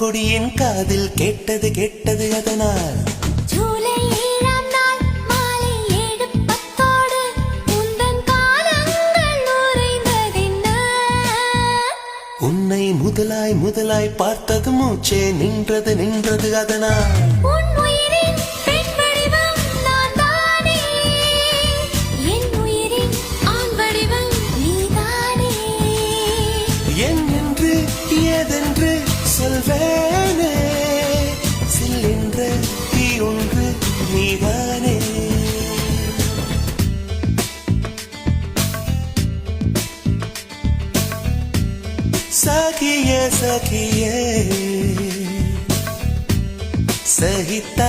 கொடியின் காதில் கேட்டது கேட்டது அதனால் ஜூலை 7ஆம் நாள் மாலை 7:10 உந்தன் காலங்கள் உறைந்ததென்ன உன்னை முதலாய் முதலாய் பார்த்தது மூச்சே நின்றது நின்றது அதனால் உன் உயிரின் பெண் வடிவம் நான் தானே என் உயிரின் ஆண் வடிவம் நீதானே என் என்று ஏதென்று சொல்வேனே சில்லென்ற தீ ஒன்று நீதானே சகியே சகியே சகித்த